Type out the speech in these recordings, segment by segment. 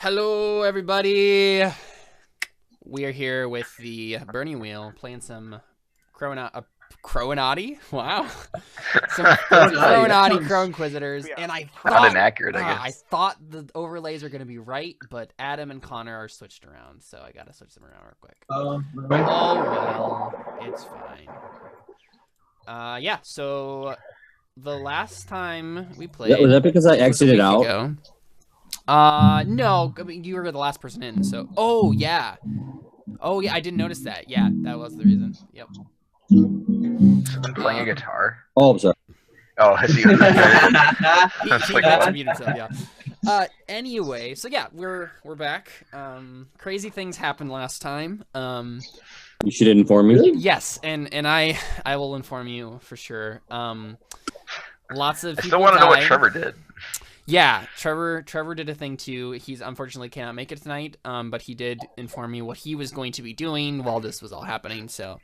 Hello, everybody. We are here with the Burning Wheel, playing some Crownati. Wow, some Crownati Crow Inquisitors, and I Not thought inaccurate, I guess. I thought the overlays were going to be right, but Adam and Connor are switched around, so I gotta switch them around real quick. Oh well, it's fine. Yeah. So the last time we played, was that because I exited out? Ago. No, I mean, you were the last person in, so... Oh, yeah, I didn't notice that. Yeah, that was the reason. Yep. I'm playing a guitar. Oh, I'm sorry. Oh, I see. He got to mute himself, yeah. Anyway, so yeah, we're back. Crazy things happened last time. You should inform me. Yes, and I will inform you for sure. Lots of people I still want to know what died. Trevor did. Yeah, Trevor did a thing too. He's unfortunately cannot make it tonight, but he did inform me what he was going to be doing while this was all happening, so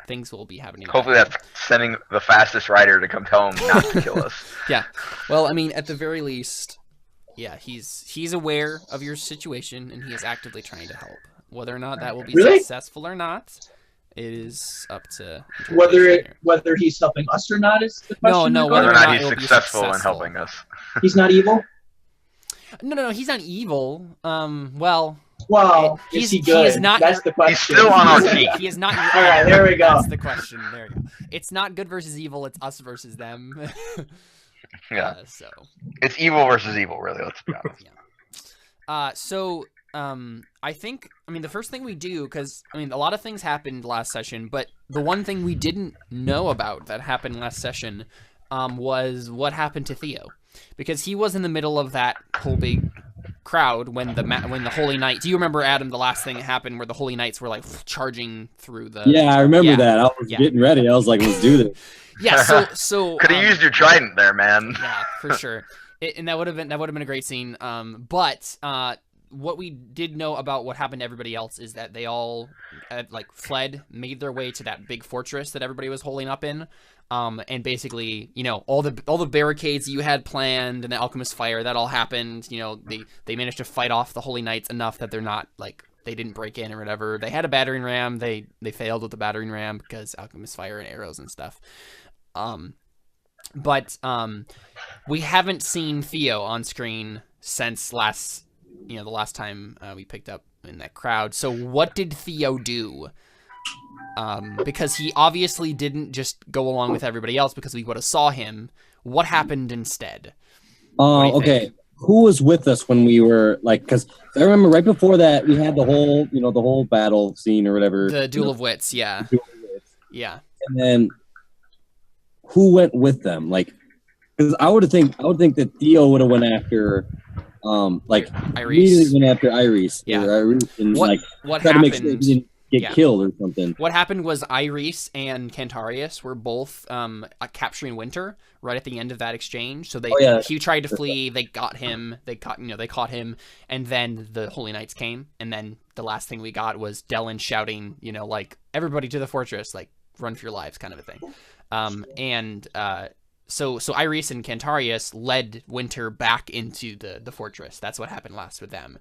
things will be happening. Hopefully that's sending the fastest rider to come tell him not to kill us. Yeah, well, I mean, at the very least, yeah, he's aware of your situation, and he is actively trying to help. Whether or not that will be successful or not, it is up to whether he's helping us or not is the question. No, whether or not he's successful in helping us. He's not evil? No, he's not evil. Well, is he good? He is not. That's the question. He's still on our team. He is not. All right, there we go. That's the question. There we go. It's not good versus evil. It's us versus them. Yeah. So it's evil versus evil, really. Let's be honest. Yeah. I think, the first thing we do, because, a lot of things happened last session, but the one thing we didn't know about that happened last session was what happened to Theo. Because he was in the middle of that whole big crowd when the Holy Knights... Do you remember, Adam, the last thing that happened where the Holy Knights were, like, charging through the... Yeah, I remember that. I was getting ready. I was like, let's do this. Yeah, so... Could have used your trident there, man. Yeah, for sure. And that would have been a great scene. But... what we did know about what happened to everybody else is that they all fled, made their way to that big fortress that everybody was holding up in, and basically, all the barricades that you had planned and the alchemist fire, that all happened. They managed to fight off the Holy Knights enough that they're not they didn't break in or whatever. They had a battering ram. They failed with the battering ram because alchemist fire and arrows and stuff. But we haven't seen Theo on screen since the last time we picked up in that crowd. So what did Theo do? Because he obviously didn't just go along with everybody else because we would have saw him. What happened instead? Okay. Who was with us when we were because I remember right before that we had the whole battle scene or whatever. The Duel of Wits, yeah. Yeah. And then who went with them? Because I would think that Theo would have went after Iris. Immediately went after Iris. Yeah. And what tried happened? To make sure he didn't get killed or something. What happened was Iris and Cantarius were both capturing Winter right at the end of that exchange. So he tried to flee. They got him. They caught him, and then the Holy Knights came, and then the last thing we got was Dellen shouting, everybody to the fortress, run for your lives, kind of a thing. So Iris and Cantarius led Winter back into the fortress. That's what happened last with them.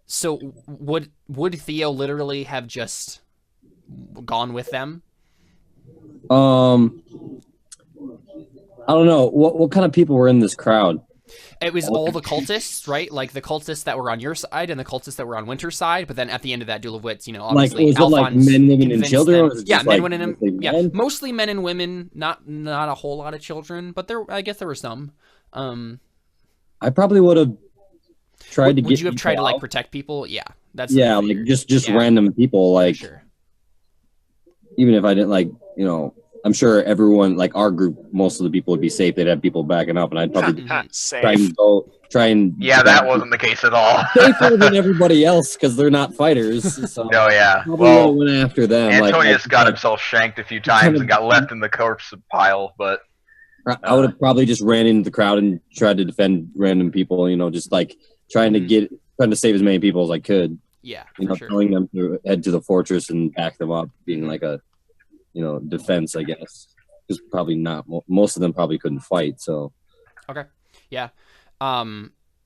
So would Theo literally have just gone with them? I don't know. What kind of people were in this crowd? It was all the cultists, right? The cultists that were on your side and the cultists that were on Winter's side. But then at the end of that Duel of Wits, obviously, was Alphonse it men, women, and children? Men, women, and mostly men and women. Not a whole lot of children, but I guess there were some. I probably would have tried to get. Would you have tried to protect people? Yeah, that's just random people. Sure. Even if I didn't I'm sure everyone, our group, most of the people would be safe. They'd have people backing up, and I'd probably try and. Yeah, that wasn't the case at all. Safer than everybody else because they're not fighters. So no, yeah. Well, went after them. Antonius got himself shanked a few times and got left in the corpse pile, but. I would have probably just ran into the crowd and tried to defend random people. Just trying to save as many people as I could. Yeah, telling them to head to the fortress and back them up, being a. Defense, I guess. Because probably not. Most of them probably couldn't fight, so. Okay. Yeah.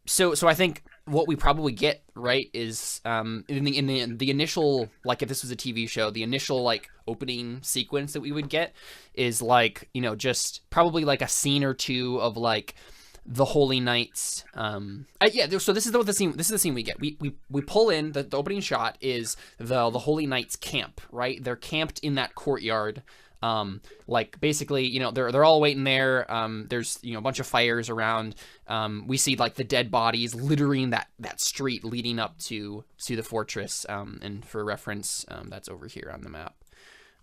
So I think what we probably get right is in the initial, like if this was a TV show, the initial like opening sequence that we would get is like, you know, just probably like a scene or two of like the Holy Knights. So this is the scene. This is the scene we get. We pull in. The opening shot is the Holy Knights camp. Right, they're camped in that courtyard. Like basically, you know, they're all waiting there. There's, you know, a bunch of fires around. We see like the dead bodies littering that street leading up to the fortress. And for reference, that's over here on the map,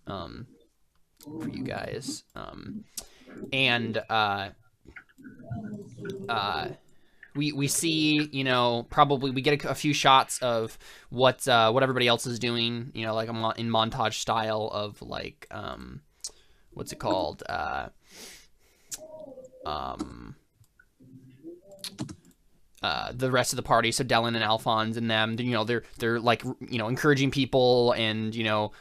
for you guys. We see, you know, probably we get a few shots of what everybody else is doing, you know, like in montage style of like, what's it called? The rest of the party, so Dylan and Alphonse and them, you know, they're like, you know, encouraging people and, you know,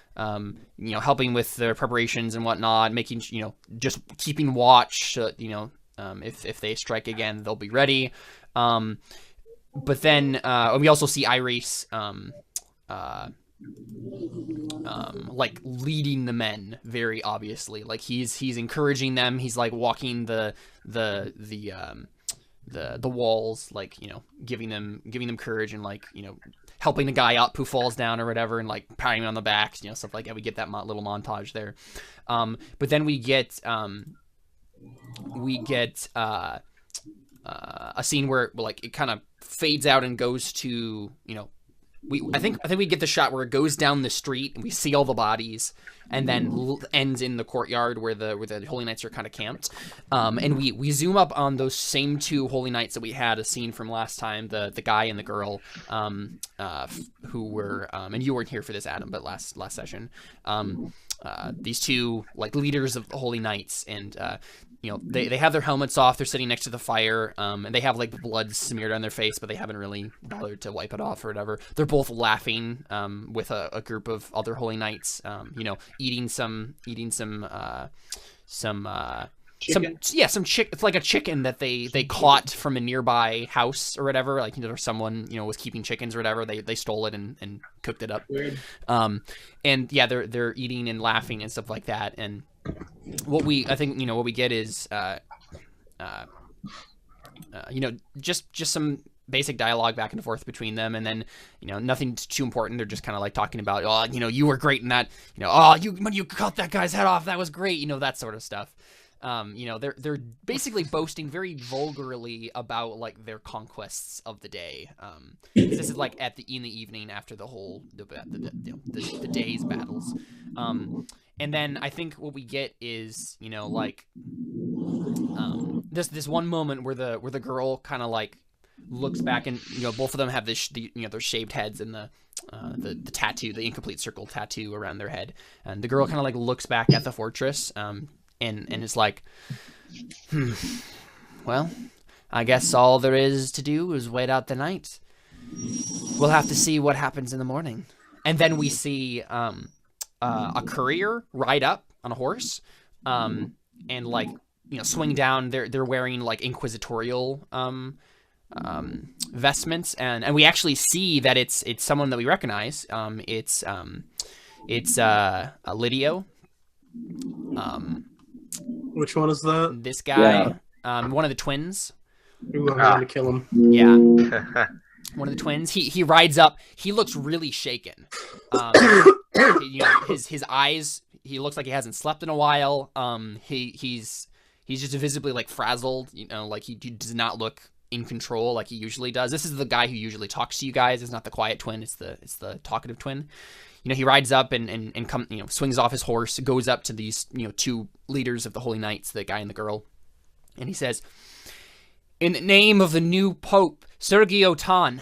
helping with their preparations and whatnot, making, you know, just keeping watch, you know, if they strike again, they'll be ready. But then we also see Iris like leading the men very obviously. Like he's encouraging them. He's like walking the walls, like, you know, giving them courage and like, you know, helping the guy up who falls down or whatever and like patting him on the back, you know, stuff like that. We get that little montage there. But then we get a scene where like it kind of fades out and goes to, you know, I think we get the shot where it goes down the street and we see all the bodies, and then ends in the courtyard where the Holy Knights are kind of camped. And we zoom up on those same two Holy Knights that we had a scene from last time, the guy and the girl, who were and you weren't here for this, Adam, but last session. These two like leaders of the Holy Knights, and you know, they have their helmets off. They're sitting next to the fire, and they have like blood smeared on their face, but they haven't really bothered to wipe it off or whatever. They're both laughing with a group of other Holy Knights, you know, eating some chicken. It's like a chicken that they caught from a nearby house or whatever. Like, you know, or someone, you know, was keeping chickens or whatever. They stole it and cooked it up. Weird. And yeah, they're eating and laughing and stuff like that. And what we get is you know, just some basic dialogue back and forth between them, and then, you know, nothing too important. They're just kind of like talking about, oh, you know, you were great in that, you know, oh, when you cut that guy's head off, that was great, you know, that sort of stuff. You know, they're basically boasting very vulgarly about like their conquests of the day. This is like in the evening after the whole the day's battles. And then I think what we get is, you know, like this one moment where the girl kind of like looks back, and, you know, both of them have you know, their shaved heads and the tattoo, the incomplete circle tattoo around their head, and the girl kind of like looks back at the fortress, and it's like, well, I guess all there is to do is wait out the night. We'll have to see what happens in the morning. And then we see a courier ride up on a horse, and like, you know, swing down. They're wearing like inquisitorial vestments, and we actually see that it's someone that we recognize. It's Lydio. Which one is that? This guy, one of the twins. Ooh, I'm going to kill him. Yeah. One of the twins. He rides up. He looks really shaken. You know, his eyes, he looks like he hasn't slept in a while. He's just visibly like frazzled, you know, like he does not look in control like he usually does. This is the guy who usually talks to you guys. It's not the quiet twin, it's the talkative twin. You know, he rides up and come, you know, swings off his horse, goes up to these, you know, two leaders of the Holy Knights, the guy and the girl, and he says, "In the name of the new Pope, Sergio Tan,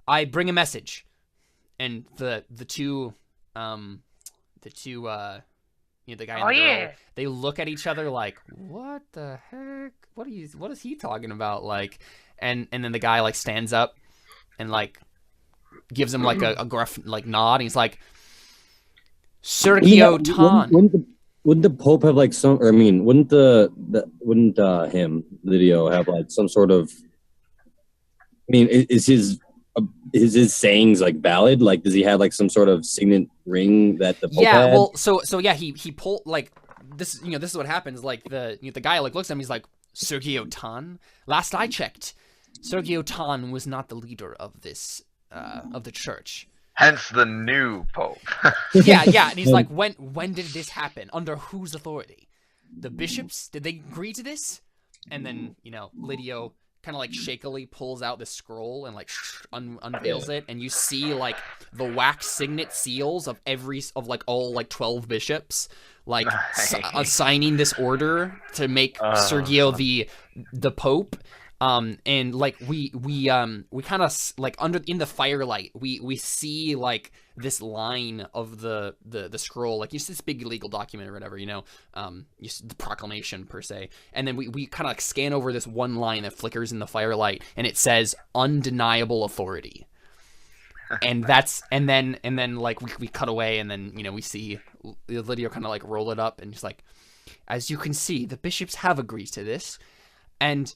I bring a message." And the two, you know, the guy and the girl, they look at each other like, what the heck? What is he talking about? Like, and then the guy like stands up and like gives him like a gruff like nod. And he's like, Sergio Tan. Wouldn't the Pope have like some? Or I mean, wouldn't him Lydio have like some sort of mean, is his sayings like valid? Like, does he have like some sort of signet ring that the Pope had? Well, so yeah, he pulled like this. This is what happens. Like the guy like looks at him. He's like, Sergio Tan. Last I checked, Sergio Tan was not the leader of this of the church. Hence the new Pope. yeah, and he's like, when did this happen? Under whose authority? The bishops? Did they agree to this? And then Lidio kind of like shakily pulls out the scroll and like unveils it, and you see like the wax signet seals of all like 12 bishops like signing this order to make Sergio the Pope. And like we kind of like in the firelight we see like this line of the scroll, like you see this big legal document or whatever, you see the proclamation per se, and then we kind of like scan over this one line that flickers in the firelight, and it says undeniable authority. And then like we cut away, and then we see Lidio kind of like roll it up, and he's like, as you can see, the bishops have agreed to this, and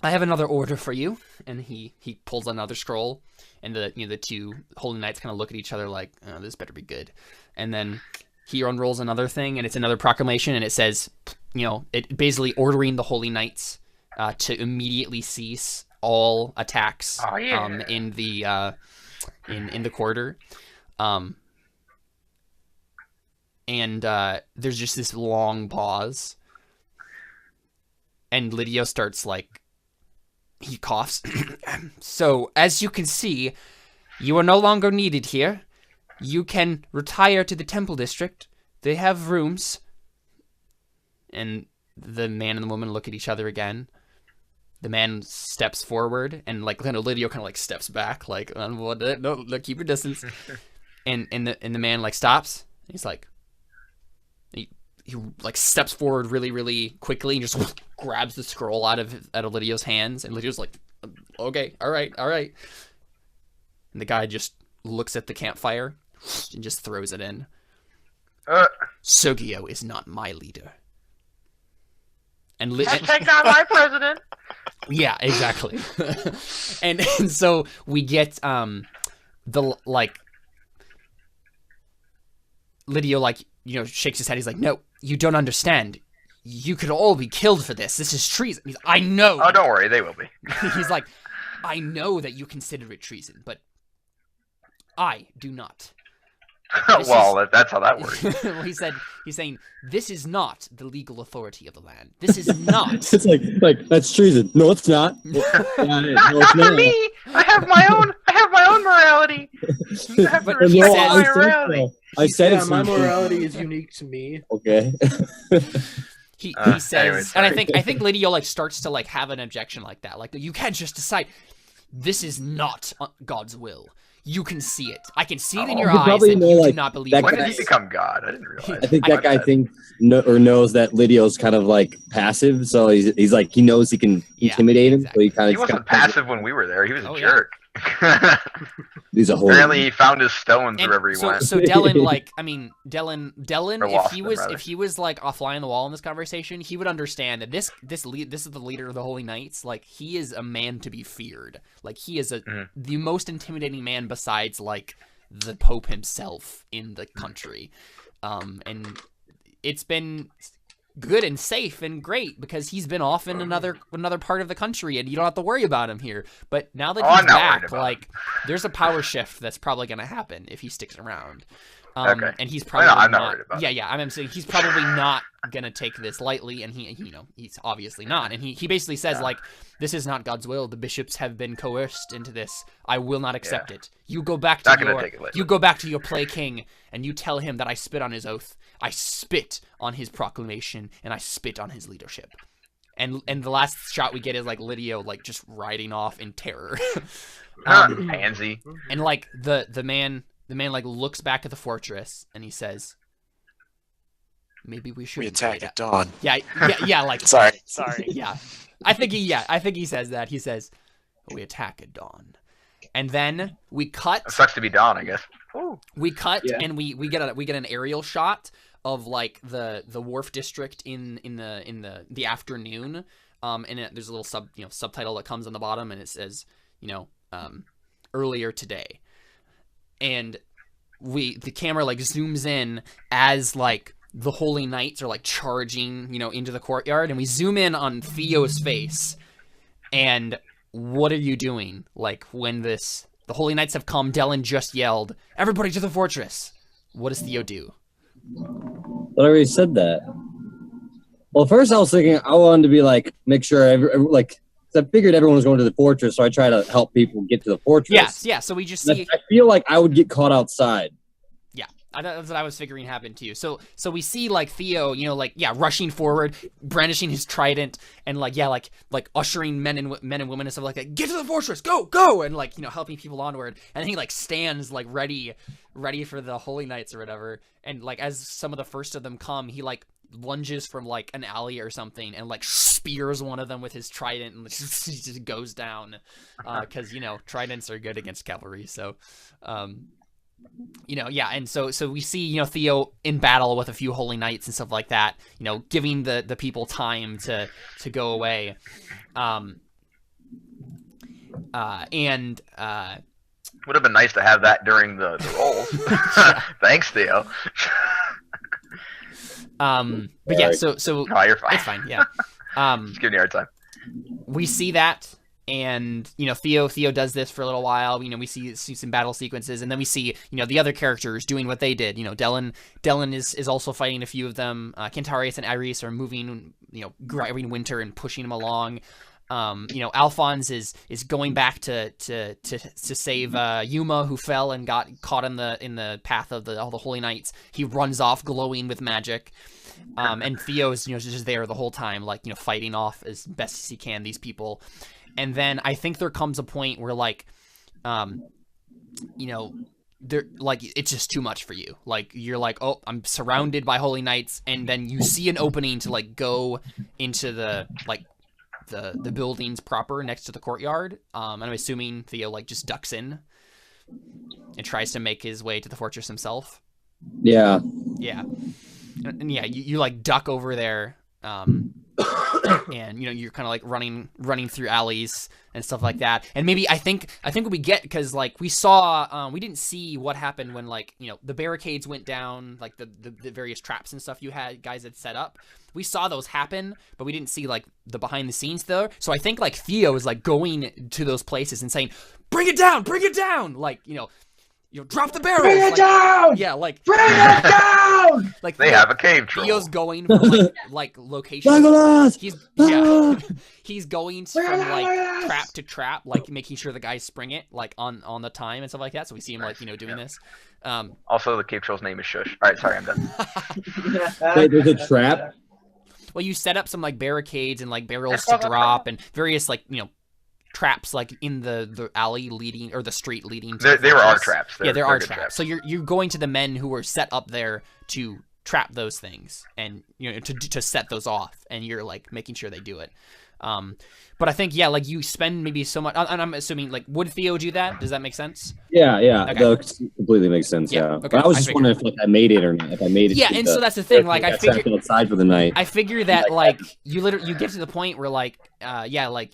I have another order for you. And he pulls another scroll, and the two holy knights kind of look at each other like, oh, this better be good. And then he unrolls another thing, and it's another proclamation, and it says, it basically ordering the holy knights to immediately cease all attacks in the in the quarter. And there's just this long pause, and Lidio starts like, he coughs. So, as you can see, you are no longer needed here. You can retire to the temple district. They have rooms. And the man and the woman look at each other again. The man steps forward, and like Lidio kind of like steps back, like, no, keep your distance. and the man like stops. He's like, he like steps forward really, really quickly and just grabs the scroll out of Lidio's hands, and Lidio's like, okay, all right. And the guy just looks at the campfire and just throws it in. Sergio is not my leader. And hashtag not my president. Yeah, exactly. and so we get the like Lidio like shakes his head. He's like, no, you don't understand. You could all be killed for this. This is treason. I know. Oh, don't worry, they will be. He's like, I know that you consider it treason, but I do not. Well, that's how that works. Well, he's saying, this is not the legal authority of the land. This is not. It's like that's treason. No, it's not. Not for me. I have my own morality. You have to respect my morality. I said my morality is unique to me. Okay. He says, anyways, and I think Lidio like starts to like have an objection like that. Like, you can't just decide this is not God's will. You can see it. I can see it in your eyes that you do not believe it. When did he become God? I didn't realize. I think that guy thinks or knows that Lidio's kind of like passive, so he's like, he knows he can intimidate him. Exactly. So he wasn't passive when we were there. He was a jerk. Yeah. He's a whole. Apparently, he found his stones wherever he went. So Dellen, if he was like a fly on the wall in this conversation, he would understand that this is the leader of the Holy Knights. Like, he is a man to be feared. Like, he is the most intimidating man besides like the Pope himself in the country. And it's been good and safe and great because he's been off in another part of the country, and you don't have to worry about him here. But now that he's back, like, there's a power shift that's probably going to happen if he sticks around. Okay. And he's probably I'm not worried about it. Yeah, I'm saying he's probably not gonna take this lightly, and he's obviously not. And he basically says like, this is not God's will. The bishops have been coerced into this. I will not accept it. You go back to your play king, and you tell him that I spit on his oath. I spit on his proclamation, and I spit on his leadership. And the last shot we get is like Lidio like just riding off in terror. Pansy. And like the man like looks back at the fortress, and he says, maybe we should attack at dawn. Yeah, like sorry. Yeah. I think he says that. He says, we attack at dawn. And then we cut. It sucks to be dawn, I guess. Ooh. We cut and we get an aerial shot of like the wharf district in the afternoon. And there's a little subtitle that comes on the bottom, and it says, earlier today. And the camera like zooms in as like the Holy Knights are like charging, into the courtyard, and we zoom in on Theo's face. And what are you doing? Like when the Holy Knights have come, Dellen just yelled, "Everybody to the fortress!" What does Theo do? I already said that. Well, first I was thinking I wanted to be like, make sure I figured everyone was going to the fortress, so I try to help people get to the fortress. Yes, yeah. So we just see. I feel like I would get caught outside. Yeah, that's what I was figuring happened to you. So we see like Theo, rushing forward, brandishing his trident, and like ushering men and women and stuff like that. Get to the fortress, go, and like helping people onward. And then he like stands like ready for the Holy Knights or whatever. And like as some of the first of them come, he like lunges from like an alley or something and like spears one of them with his trident, and he just goes down because tridents are good against cavalry. So and so we see Theo in battle with a few Holy Knights and stuff like that, giving the people time to go away. Would have been nice to have that during the rolls. Thanks, Theo. But yeah, so oh, you're fine. It's fine, yeah. Just giving you a hard time. We see that, and Theo does this for a little while. We see some battle sequences, and then we see the other characters doing what they did. Dellen is also fighting a few of them. Kentarius and Iris are moving, grabbing Winter and pushing him along. Alphonse is going back to save Yuma, who fell and got caught in the path of all the Holy Knights. He runs off glowing with magic. And Theo is just there the whole time, like fighting off as best as he can these people. And then I think there comes a point where like they're like, it's just too much for you. Like you're like, oh, I'm surrounded by Holy Knights, and then you see an opening to like go into the buildings proper next to the courtyard. And I'm assuming Theo like just ducks in and tries to make his way to the fortress himself. Yeah. Yeah. And yeah, you like duck over there, and you're kind of like running through alleys and stuff like that. And maybe I think what we get, because like we saw, we didn't see what happened when like the barricades went down, like the various traps and stuff guys had set up. We saw those happen, but we didn't see like the behind the scenes though. So I think like Theo is like going to those places and saying, "Bring it down, like drop the barrels. Bring it down! Yeah, like bring it down! Like they have a cave troll. Theo's going from like locations. He's going from like trap to trap, like making sure the guys spring it like on the time and stuff like that. So we see him like doing this. Also, the cave troll's name is Shush. All right, sorry, I'm done. Wait, there's a trap. Well, you set up some like barricades and like barrels to drop and various like traps like in the alley leading, or the street leading to there are traps. There are traps. So you're going to the men who were set up there to trap those things, and to set those off, and you're like making sure they do it. But I think like you spend maybe so much, and I'm assuming like, would Theo do that? Does that make sense? Yeah, okay. That completely makes sense. Yeah. Okay. But I was just wondering if like I made it or not. If I made it. Yeah, and so that's the thing. Like I figured outside for the night. I figure that like you get to the point where like like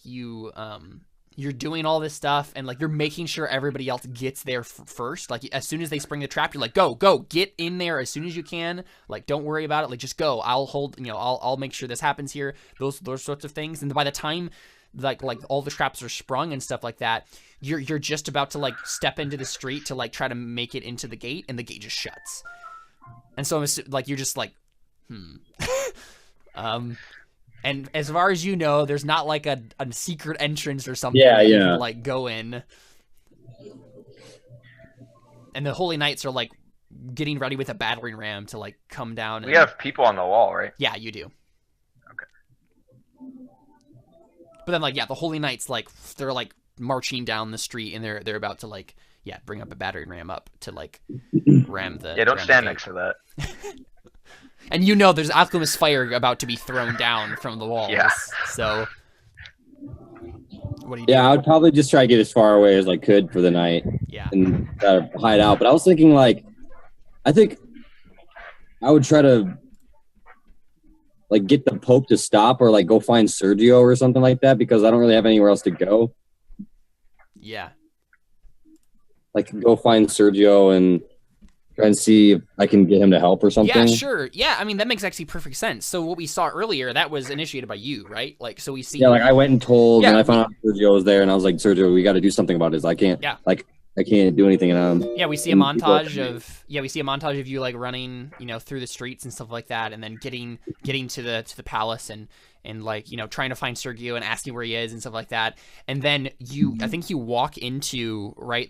you're doing all this stuff, and like you're making sure everybody else gets there first. Like as soon as they spring the trap, you're like, go, get in there as soon as you can. Like don't worry about it. Like just go. I'll hold. I'll make sure this happens here. Those sorts of things. And by the time like all the traps are sprung and stuff like that, you're just about to like step into the street to like try to make it into the gate, and the gate just shuts. And so like you're just like, And as far as there's not like a secret entrance or something that you can like go in. And the Holy Knights are like getting ready with a battering ram to like come down. We have people on the wall, right? Yeah, you do. Okay. But then like the Holy Knights like they're like marching down the street, and they're about to like bring up a battering ram up to like ram the don't stand next to that. And there's alchemist fire about to be thrown down from the walls. Yeah. So what do you do? Yeah, I would probably just try to get as far away as I could for the night. Yeah. And hide out. But I was thinking like, I think I would try to like get the Pope to stop, or like go find Sergio or something like that, because I don't really have anywhere else to go. Yeah. Like, go find Sergio and try and see if I can get him to help or something. Yeah, sure. Yeah, I mean, that makes actually perfect sense. So what we saw earlier, that was initiated by you, right? Like, so we see... Yeah, like, I went and told, and I found out Sergio was there, and I was like, Sergio, we got to do something about this. I can't, I can't do anything. Yeah, we see a montage of you, like, running, you know, through the streets and stuff like that, and then getting to the palace and like, you know, trying to find Sergio and asking where he is and stuff like that. And then I think you walk into, right,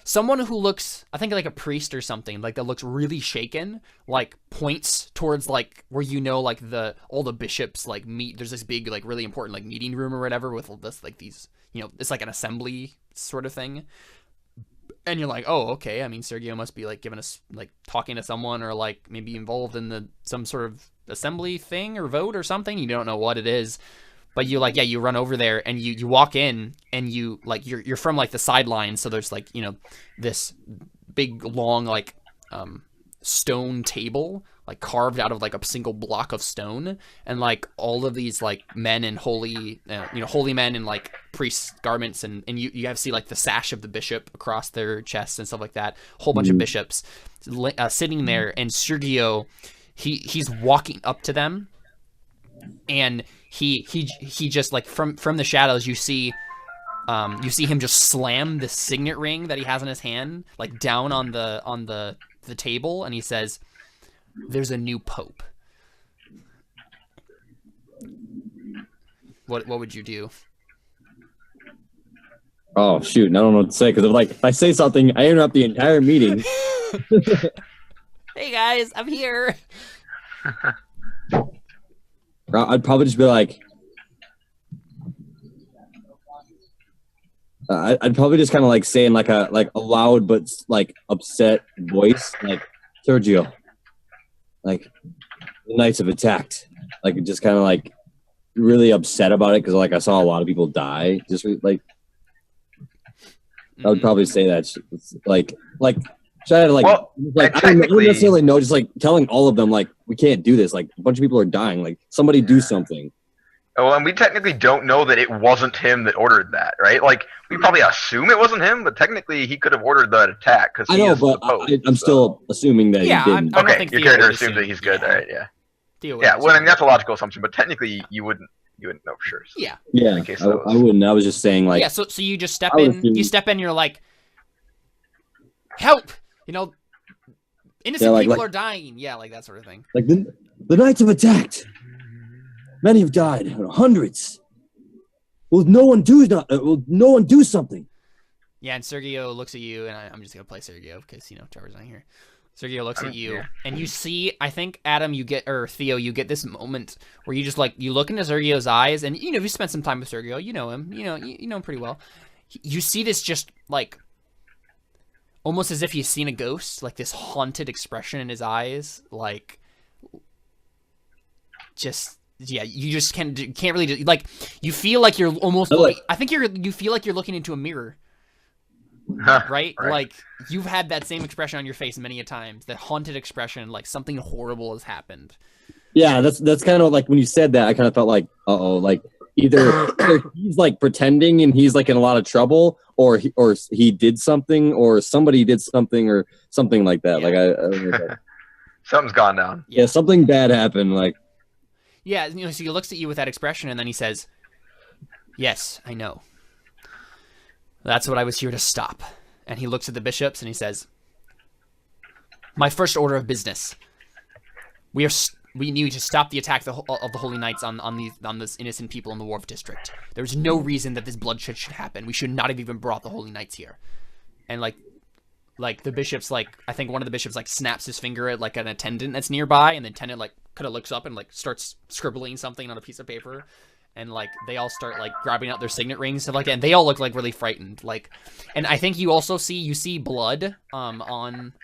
someone who looks, I think, like a priest or something, like, that looks really shaken, like, points towards, like, where, you know, like, all the bishops, like, meet. There's this big, like, really important, like, meeting room or whatever with all this, like, these, you know, it's like an assembly sort of thing. And you're like, oh, okay. I mean, Sergio must be, like, giving us, like, talking to someone, or, like, maybe involved in some sort of assembly thing or vote or something. You don't know what it is. But you, like, yeah, you run over there and you walk in, and you, like, you're from, like, the sidelines. So there's, like, you know, this big, long, like, stone table, like, carved out of, like, a single block of stone. And, like, all of these, like, men in holy men in, like, priest garments. And you have to see, like, the sash of the bishop across their chests and stuff like that. A whole bunch of bishops sitting there. And Sergio, he's walking up to them. And he just, like, from the shadows, you see him just slam the signet ring that he has in his hand, like, down on the table, and he says, "There's a new pope." What would you do? Oh shoot, I don't know what to say, because if I say something, I interrupt the entire meeting. Hey guys, I'm here. I'd probably just be like, I'd probably just kind of, like, say in like a loud but, like, upset voice, like, Sergio, like, the Knights have attacked, like, just kind of, like, really upset about it, because, like, I saw a lot of people die. Just like, I would probably say that, like try to, like, well, like, I don't necessarily know, just, like, telling all of them, like, we can't do this, like, a bunch of people are dying, like, somebody do something. Well, and we technically don't know that it wasn't him that ordered that, right? Like, we probably assume it wasn't him, but technically he could have ordered that attack, because I know, but I'm still assuming that he didn't. I don't think your character assumes that he's good, right? Yeah. Yeah, well, I mean, that's a logical assumption, but technically you wouldn't know for sure. So. Yeah. Yeah, I wouldn't. I was just saying, like... Yeah, so you just step in, you're like, help! You know, innocent people are dying. Yeah, like that sort of thing. Like, the Knights have attacked. Many have died. Hundreds. Will no one do something? Yeah, and Sergio looks at you, and I'm just going to play Sergio because, you know, Trevor's not here. Sergio looks at you, and you see, I think, Adam, or Theo, you get this moment where you just, like, you look into Sergio's eyes, and, you know, if you spent some time with Sergio, you know him. You know him pretty well. You see this just, like, almost as if you've seen a ghost, like this haunted expression in his eyes, like, just... Yeah, you just can't really, like, you feel like you're almost looking, I think you feel like you're looking into a mirror, right? Like, you've had that same expression on your face many a times, that haunted expression, like something horrible has happened. Yeah, that's kind of like, when you said that, I kind of felt like, like, either he's, like, pretending and he's, like, in a lot of trouble, or he did something, or somebody did something, or something like that. Yeah. Like, I don't know. Something's gone down. Yeah, something bad happened, like. Yeah, you know, so he looks at you with that expression, and then he says, "Yes, I know. That's what I was here to stop." And he looks at the bishops, and he says, "My first order of business. We need to stop the attack of the Holy Knights on these innocent people in the Wharf District. There's no reason that this bloodshed should happen. We should not have even brought the Holy Knights here." And, like the bishops, like, I think one of the bishops, like, snaps his finger at, like, an attendant that's nearby, and the attendant, like, kind of looks up and, like, starts scribbling something on a piece of paper, and, like, they all start, like, grabbing out their signet rings, stuff like that, and they all look, like, really frightened, like, and I think you also see blood on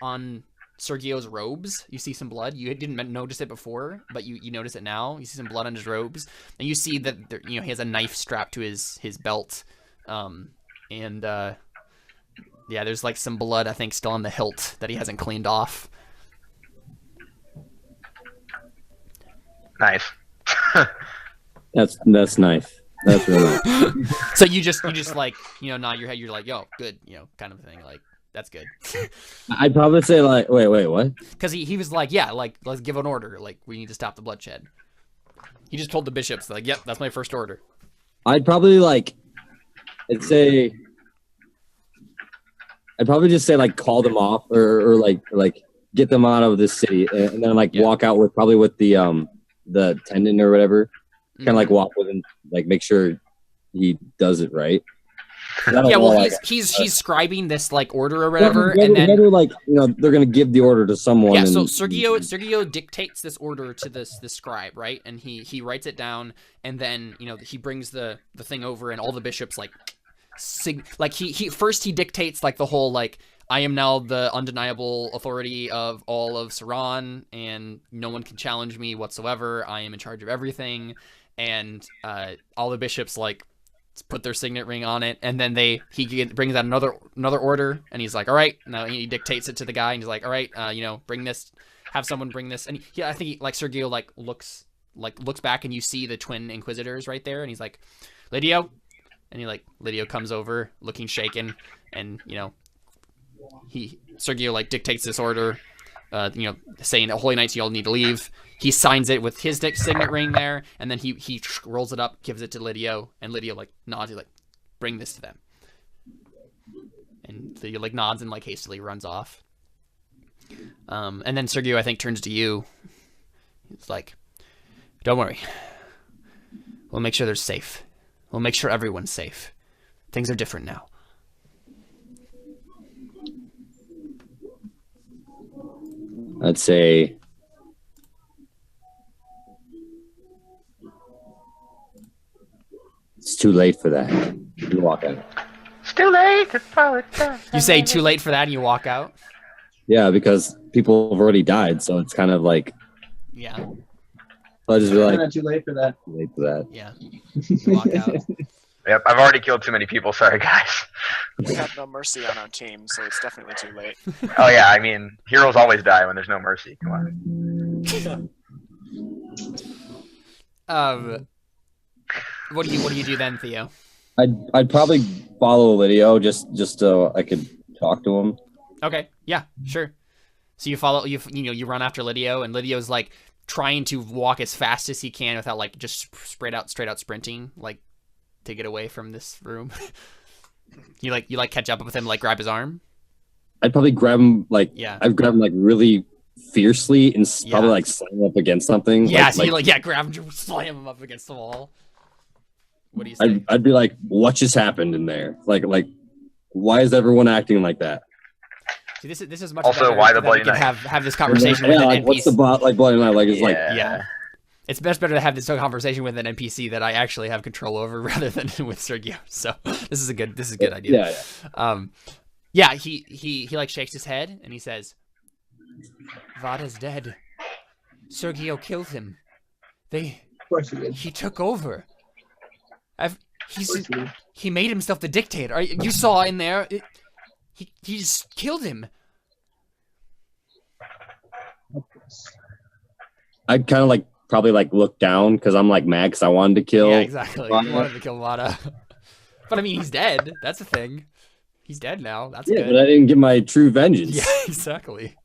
Sergio's robes. You see some blood. You didn't notice it before, but you notice it now. You see some blood on his robes, and you see that he has a knife strapped to his belt, and yeah, there's, like, some blood, I think, still on the hilt that he hasn't cleaned off. Nice. That's nice. That's real nice. So you just like, nod your head. You're like, yo, good, kind of thing. Like, that's good. I'd probably say like, wait, what? Because he was like, yeah, like, let's give an order. Like, we need to stop the bloodshed. He just told the bishops, like, yep, that's my first order. I'd probably just say like call them off or like get them out of this city and then like walk out with the attendant or whatever. Kind of like walk with him, like make sure he does it right. Yeah, well, he's scribing this like order or whatever, and then like they're gonna give the order to someone. Yeah, so Sergio dictates this order to this scribe, right? And he writes it down, and then he brings the thing over, and all the bishops like he first dictates like the whole like, I am now the undeniable authority of all of Ceran, and no one can challenge me whatsoever. I am in charge of everything, and all the bishops like put their signet ring on it, and then he brings out another order, and he's like, all right, now he dictates it to the guy, and he's like, all right, bring this, have someone bring this, and I think Sergio looks back, and you see the twin inquisitors right there, and he's like, Lydio, and Lydio comes over looking shaken, and Sergio like dictates this order, saying that Holy Knights, you all need to leave. He signs it with his signet ring there, and then he rolls it up, gives it to Lydio, and Lydio like nods, he like, bring this to them. And Lydio like nods and like hastily runs off. And then Sergio, I think, turns to you. He's like, don't worry. We'll make sure they're safe. We'll make sure everyone's safe. Things are different now. I'd say it's too late for that. You walk out. It's too late to apologize. You say too late for that and you walk out? Yeah, because people have already died, so it's kind of like... Yeah. So I just be like... Not too late for that. Too late for that. Yeah. You walk out. Yep, I've already killed too many people. Sorry, guys. We have no mercy on our team, so it's definitely too late. Oh yeah, I mean, heroes always die when there's no mercy. Come on. What do you do then, Theo? I'd probably follow Lydio just so I could talk to him. Okay. Yeah. Sure. So you follow you run after Lydio, and Lydio's like trying to walk as fast as he can without like just straight out sprinting, like to get away from this room. You catch up with him, like grab his arm. I'd probably grab him I'd grab him like really fiercely and probably like slam him up against something. Yeah, so you grab him, slam him up against the wall. What do you say? I'd be like, what just happened in there? Like why is everyone acting like that? See, this is much also better why the that we Bloody can Knight? have this conversation with an NPC. What's the Bloody Knight? Like it's yeah. It's much better to have this conversation with an NPC that I actually have control over rather than with Sergio. So this is a good idea. Yeah. He like shakes his head and he says, Vada's dead. Sergio killed him. Of course he did. He took over. He made himself the dictator. You saw in there. He just killed him. I'd kind of probably look down because I'm mad because I wanted to kill. Yeah, exactly. You wanted to kill Vada. But I mean, he's dead. That's the thing. He's dead now. That's good. But I didn't get my true vengeance. Yeah, exactly.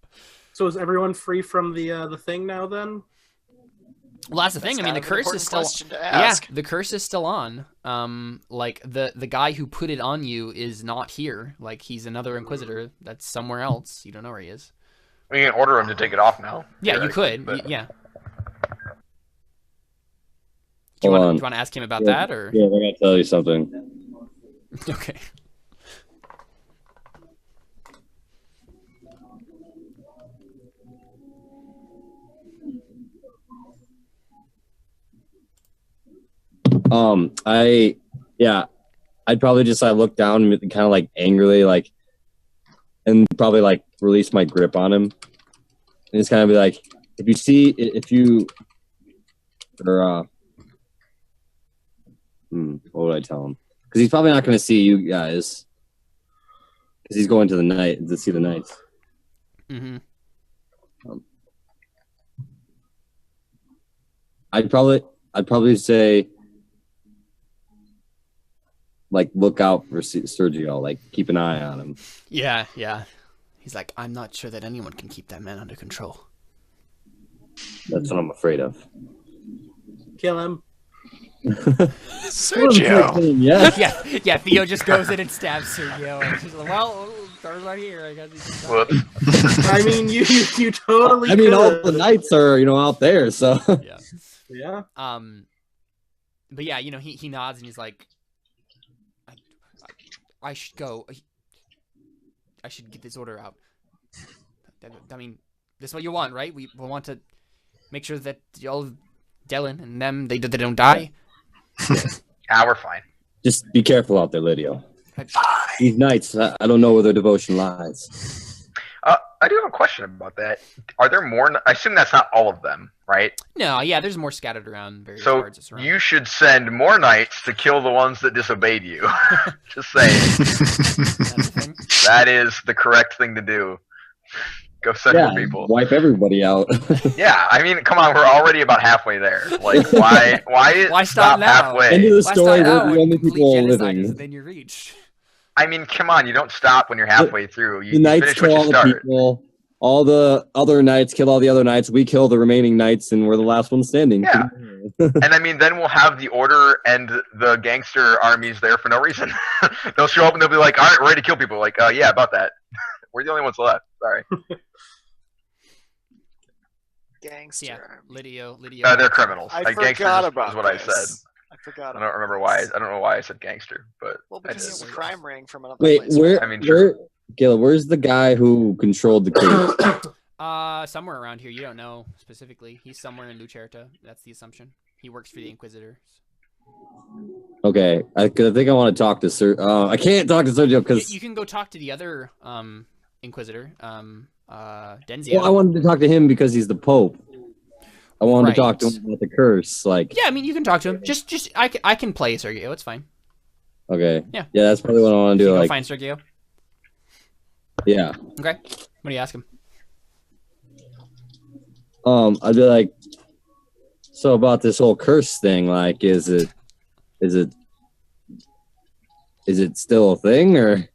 So is everyone free from the thing now then? Well, that's the thing. I mean, the curse is still. Yeah, the curse is still on. The guy who put it on you is not here. Like, he's another Inquisitor that's somewhere else. You don't know where he is. We can order him to take it off now. Yeah, you could. Yeah. Do you want to ask him about that, or? Yeah, I'm gonna tell you something. Okay. I'd probably just look down and kind of angrily and probably release my grip on him, and just kind of be like, what would I tell him? Because he's probably not going to see you guys, because he's going to the night to see the knights. Mm-hmm. I'd probably say, like look out for Sergio, like keep an eye on him. Yeah. He's like, I'm not sure that anyone can keep that man under control. That's what I'm afraid of. Kill him. Sergio. Yeah. Theo just goes in and stabs Sergio. And she's like, well, Car's right here. I guess he's Whoops. I mean, you totally. I mean, all could. the knights are out there, so yeah. But yeah, he nods and he's like, I should go. I should get this order out. I mean, this is what you want, right? We want to make sure that y'all, Dylan and them, they don't die. We're fine. Just be careful out there, Lydio. These knights, I don't know where their devotion lies. I do have a question about that. Are there more? I assume that's not all of them, right? No, yeah, there's more scattered around various parts. So you should send more knights to kill the ones that disobeyed you. Just saying. That is the correct thing to do. Go send more people. Wipe everybody out. Yeah, I mean, come on, we're already about halfway there. Like, why stop now? halfway? End of the story, we're the only people living. Then you reach. I mean, come on, you don't stop when you're halfway through. You the knights finish kill what all you the start. people. All the other knights kill all the other knights. We kill the remaining knights, and we're the last one standing. Yeah. And I mean, then we'll have the order and the gangster armies there for no reason. They'll show up and they'll be like, all right, we're ready to kill people. Like, yeah, about that. We're the only ones left. Sorry. Gangster. Yeah, Lydio. They're criminals. I gangsters forgot about is what this. I said. I forgot. I don't remember why. I don't know why I said gangster, but Well, I because did. it's a crime ring from another Wait, place. where? I mean, sure. Gil, where's the guy who controlled the cage? Somewhere around here. You don't know specifically. He's somewhere in Lucerta. That's the assumption. He works for the Inquisitors. Okay, I think I want to talk to Sir. I can't talk to Sergio because you can go talk to the other Inquisitor, Denzio. well, I wanted to talk to him because he's the Pope. I wanted to talk to him about the curse. Like, yeah, I mean, you can talk to him. Just I can play Sergio. It's fine. Okay. Yeah, that's probably what I want to do. Go like, find Sergio. Yeah. Okay. What do you ask him? I'd be like, so about this whole curse thing, like, is it still a thing, or?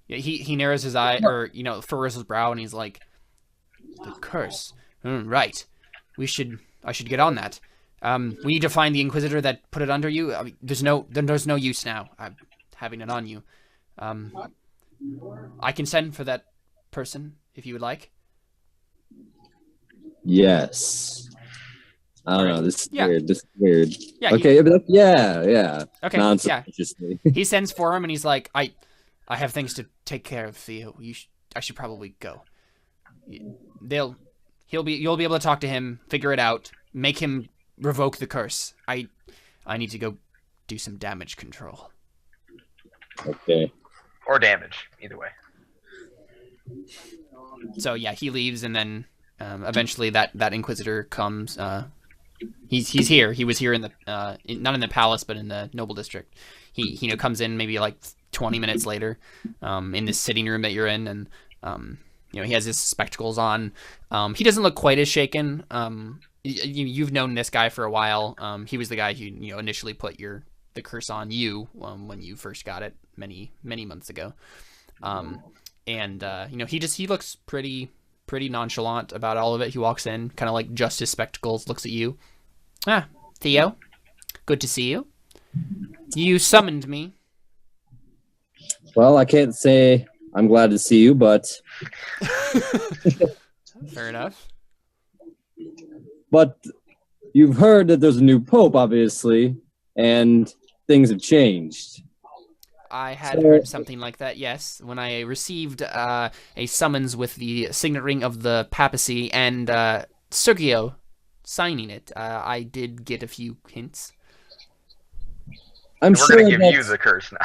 Yeah, he narrows his eye, or furrows his brow, and he's like, the curse. Right. I should get on that. We need to find the Inquisitor that put it under you. I mean, there's no use now having it on you. I can send for that person if you would like. Yes. I don't know. This is weird. This is weird. Yeah. Okay. Yeah. Okay. Non-subconsciously. He sends for him, and he's like, I have things to take care of, Theo. I should probably go. You'll be able to talk to him, figure it out, make him revoke the curse. I need to go do some damage control. Okay. Or damage, either way. So yeah, he leaves, and then eventually that Inquisitor comes. He's here. He was here in the not in the palace, but in the noble district. He comes in maybe like 20 minutes later, in this sitting room that you're in, and he has his spectacles on. He doesn't look quite as shaken. You've known this guy for a while. He was the guy who initially put the curse on you when you first got it many months ago. He looks pretty nonchalant about all of it. He walks in, kind of like just his spectacles, looks at you. Theo, good to see you. You summoned me. Well, I can't say I'm glad to see you, but Fair enough. But you've heard that there's a new pope, obviously, and things have changed. I had heard something like that, yes. When I received a summons with the signet ring of the papacy and Sergio signing it, I did get a few hints. I'm We're going to give you the curse now.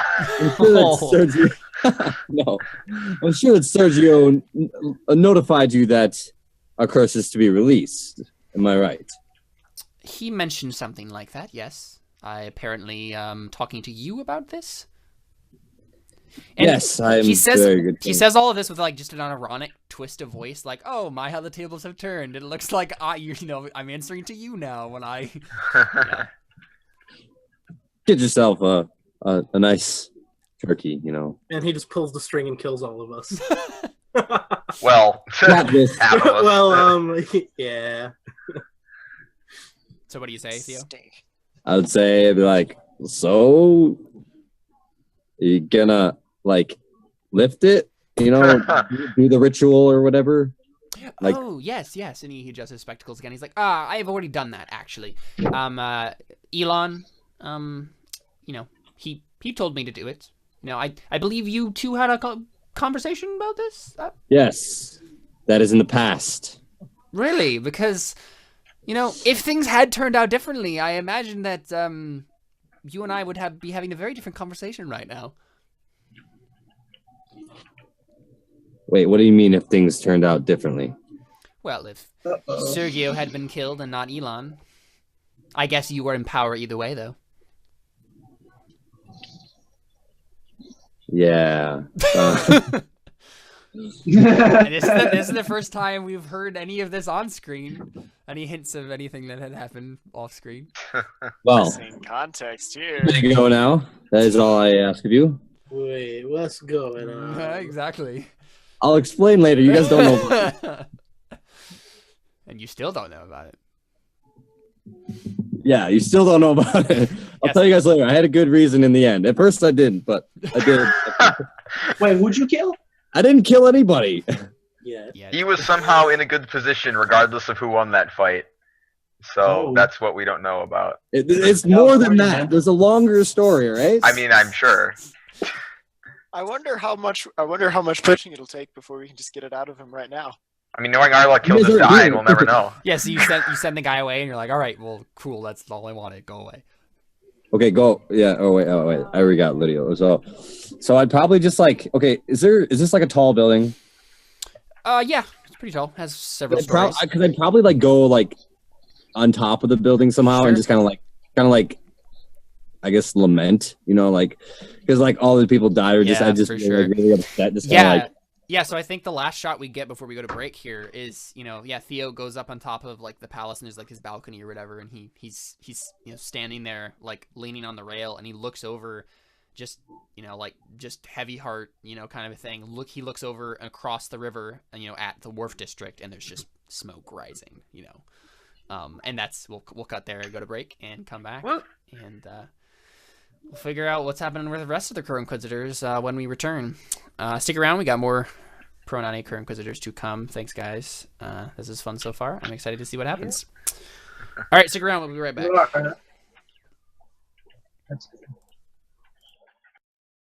I'm sure that Sergio notified you that our curse is to be released. Am I right? He mentioned something like that, yes. I apparently talking to you about this. And yes, very good. He says all of this with like just an ironic twist of voice, like, "Oh my, how the tables have turned! It looks like I'm answering to you now." When I get yourself a a nice turkey, you know. And he just pulls the string and kills all of us. Well, Not this. half of us. Well, yeah. So what do you say, Theo? Steak. I would say it'd be like, so you gonna like lift it, you know, do the ritual or whatever. Like, oh yes, and he adjusts his spectacles again. He's like, I have already done that actually. Elon, you know, he told me to do it. You know, I believe you two had a conversation about this. yes, that is in the past. Really? Because, you know, if things had turned out differently, I imagine that you and I would be having a very different conversation right now. Wait, what do you mean if things turned out differently? Well, if Sergio had been killed and not Elon, I guess you were in power either way, though. Yeah. And this is the first time we've heard any of this on screen. Any hints of anything that had happened off screen? Well, Missing context here. there you go now. That is all I ask of you. Wait, what's going on? Exactly. I'll explain later. You guys don't know about it. And you still don't know about it. Yeah, you still don't know about it. I'll tell you guys later. I had a good reason in the end. At first I didn't, but I did. Wait, who'd you kill? I didn't kill anybody. Yeah. He was somehow in a good position regardless of who won that fight. So that's what we don't know about. It's more than that. There's a longer story, right? I mean, I'm sure. I wonder how much pushing it'll take before we can just get it out of him right now. I mean, knowing Arla killed this guy, we'll never know. Yeah, so you send the guy away, and you're like, all right, well, cool, that's all I wanted. Go away. Okay, go. Yeah. Oh wait. I already got Lydio. So I'd probably just like. Okay, is this like a tall building? Yeah, it's pretty tall. Has several stories. Because I'd probably like go like on top of the building somehow and just kind of like, I guess lament. You know, like because like all the people died or just I just really, really upset. Just Yeah, so I think the last shot we get before we go to break here is, you know, Theo goes up on top of like the palace and there's like his balcony or whatever, and he's you know standing there like leaning on the rail, and he looks over, just you know like just heavy heart, you know, kind of a thing. He looks over across the river, and you know at the wharf district, and there's just smoke rising, you know, and that's we'll cut there, go to break, and come back, and we'll figure out what's happening with the rest of the Crow Inquisitors when we return. Stick around. We got more Pro 9 Crow Inquisitors to come. Thanks, guys. This is fun so far. I'm excited to see what happens. All right, stick around. We'll be right back. That's good.